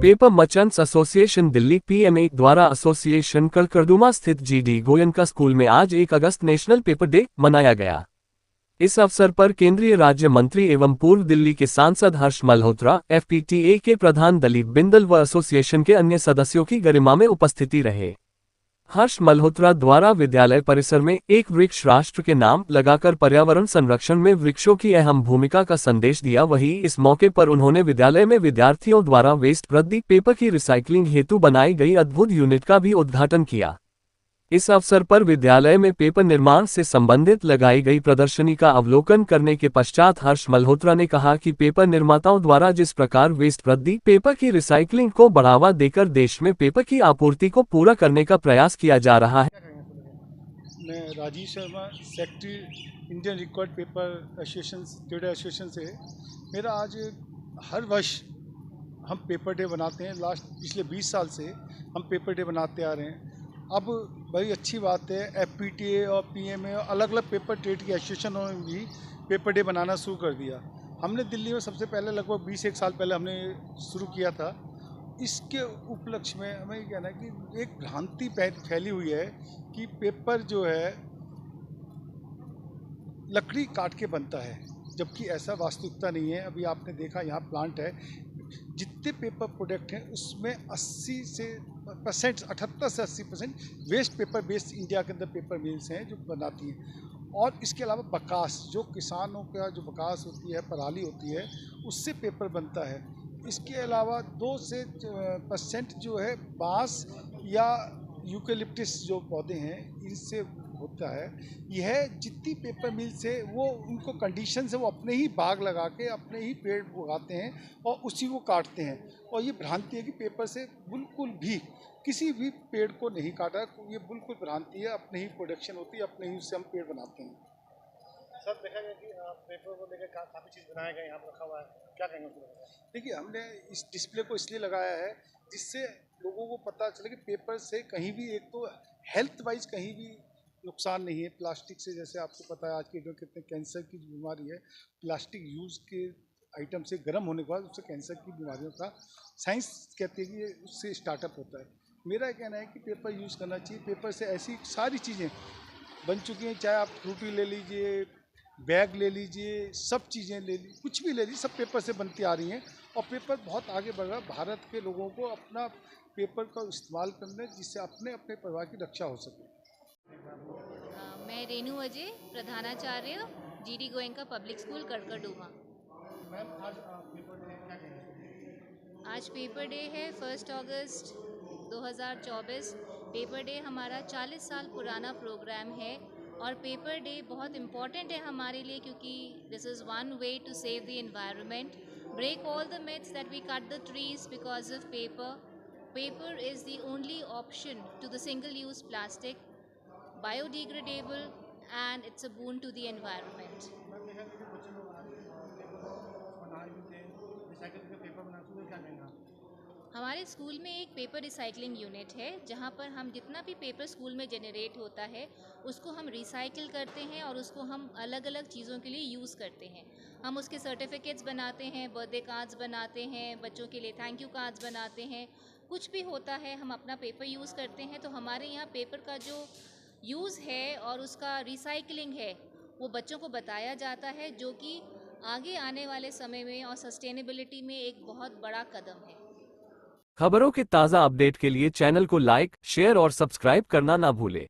Paper merchants association Delhi PMA द्वारा association कड़कड़दुमा स्थित GD Goenka school में आज 1 अगस्त नेशनल पेपर डे मनाया गया। इस अवसर पर केंद्रीय राज्य मंत्री एवं पूर्व दिल्ली के सांसद हर्ष मल्होत्रा, एफपीटीए के प्रधान दिलीप बिंदल व एसोसिएशन के अन्य सदस्यों की गरिमा में उपस्थिति रहे। हर्ष मल्होत्रा द्वारा विद्यालय परिसर में एक वृक्ष राष्ट्र के नाम लगाकर पर्यावरण संरक्षण में वृक्षों की अहम भूमिका का संदेश दिया। वहीं इस मौके पर उन्होंने विद्यालय में विद्यार्थियों द्वारा वेस्ट रद्दी पेपर की रिसाइकलिंग हेतु बनाई गई अद्भुत यूनिट का भी उद्घाटन किया। इस अवसर पर विद्यालय में पेपर निर्माण से संबंधित लगाई गई प्रदर्शनी का अवलोकन करने के पश्चात हर्ष मल्होत्रा ने कहा कि पेपर निर्माताओं द्वारा जिस प्रकार वेस्ट रद्दी पेपर की रिसाइकलिंग को बढ़ावा देकर देश में पेपर की आपूर्ति को पूरा करने का प्रयास किया जा रहा है। मैं Rajiv Sharma, secretary Indian required paper association trade association से। मेरा आज हर वर्ष हम पेपर डे बनाते हैं। पिछले 20 साल से हम पेपर डे बनाते आ रहे हैं। अब बड़ी अच्छी बात है, एफपीटीए और पीएमए और अलग अलग पेपर ट्रेड की एसोसिएशनों ने भी पेपर डे बनाना शुरू कर दिया। हमने दिल्ली में सबसे पहले लगभग 20 साल पहले हमने शुरू किया था। इसके उपलक्ष्य में हमें ये कहना है कि एक भ्रांति फैली हुई है कि पेपर जो है लकड़ी काट के बनता है, जबकि ऐसा वास्तविकता नहीं है। अभी आपने देखा यहाँ प्लांट है, जितने पेपर प्रोडक्ट हैं उसमें 78 से 80% वेस्ट पेपर बेस्ड इंडिया के अंदर पेपर मिल्स हैं जो बनाती हैं। और इसके अलावा बकास, जो किसानों का जो बकास होती है, पराली होती है, उससे पेपर बनता है। इसके अलावा 2 से % जो है बांस या यूकेलिप्टस जो पौधे हैं इनसे होता है। यह जितनी पेपर मिल से वो उनको कंडीशन से वो अपने ही बाग लगा के अपने ही पेड़ उगाते हैं और उसी को काटते हैं। और ये भ्रांति है कि पेपर से बिल्कुल भी किसी भी पेड़ को नहीं काटा, ये बिल्कुल भ्रांति है। अपने ही प्रोडक्शन होती है, अपने ही उससे हम पेड़ बनाते हैं। सर, देखा गया कि पेपर को लेकर काफ़ी चीज़ बनाया गया, यहाँ पर रखा हुआ है, क्या कहेंगे उसके बारे में? देखिए, हमने इस डिस्प्ले को इसलिए लगाया है जिससे लोगों को पता चले कि पेपर से कहीं भी, एक तो हेल्थ वाइज कहीं भी नुकसान नहीं है। प्लास्टिक से, जैसे आपको पता है आज के जो कितने कैंसर की बीमारी है, प्लास्टिक यूज़ के आइटम से गर्म होने के बाद उससे कैंसर की बीमारियों का साइंस कहती है कि उससे स्टार्टअप होता है। मेरा कहना है कि पेपर यूज़ करना चाहिए। पेपर से ऐसी सारी चीज़ें बन चुकी हैं, चाहे आप फ्रूटी ले लीजिए, बैग ले लीजिए, सब चीज़ें ले लीजिए, कुछ भी ले लीजिए, सब पेपर से बनती आ रही हैं। और पेपर बहुत आगे बढ़ रहा है। भारत के लोगों को अपना पेपर का इस्तेमाल करना, जिससे अपने अपने परिवार की रक्षा हो सके। मैं रेणु अजय, प्रधानाचार्य, GD Goenka public school Karkardooma. Ma'am, आज पेपर डे क्या कहेंगे? आज पेपर डे है 1 अगस्त 2024। पेपर डे हमारा 40 साल पुराना प्रोग्राम है और पेपर डे बहुत इम्पॉर्टेंट है हमारे लिए, क्योंकि this is one way to save the environment, break all the myths that we cut the trees because of paper. Paper is the only option to the single-use plastic, biodegradable, and it's a boon to the environment. Ma'am, देखा गया कि बच्चे लोग आज paper बनाए भी थे, recycle करके पेपर बनाते हुए, क्या कहेंगे आप? हमारे स्कूल में एक पेपर रिसाइकलिंग यूनिट है, जहाँ पर हम जितना भी पेपर स्कूल में जनरेट होता है उसको हम रिसाइकिल करते हैं और उसको हम अलग अलग चीज़ों के लिए यूज़ करते हैं। हम उसके सर्टिफिकेट्स बनाते हैं, बर्थडे कार्ड्स बनाते हैं, बच्चों के लिए थैंक यू कार्ड्स बनाते हैं। कुछ भी होता है हम अपना पेपर यूज़ करते हैं। तो हमारे यहाँ पेपर का जो यूज़ है और उसका रिसाइकलिंग है वो बच्चों को बताया जाता है, जो कि आगे आने वाले समय में और सस्टेनेबिलिटी में एक बहुत बड़ा कदम है। खबरों के ताज़ा अपडेट के लिए चैनल को लाइक, शेयर और सब्सक्राइब करना ना भूलें।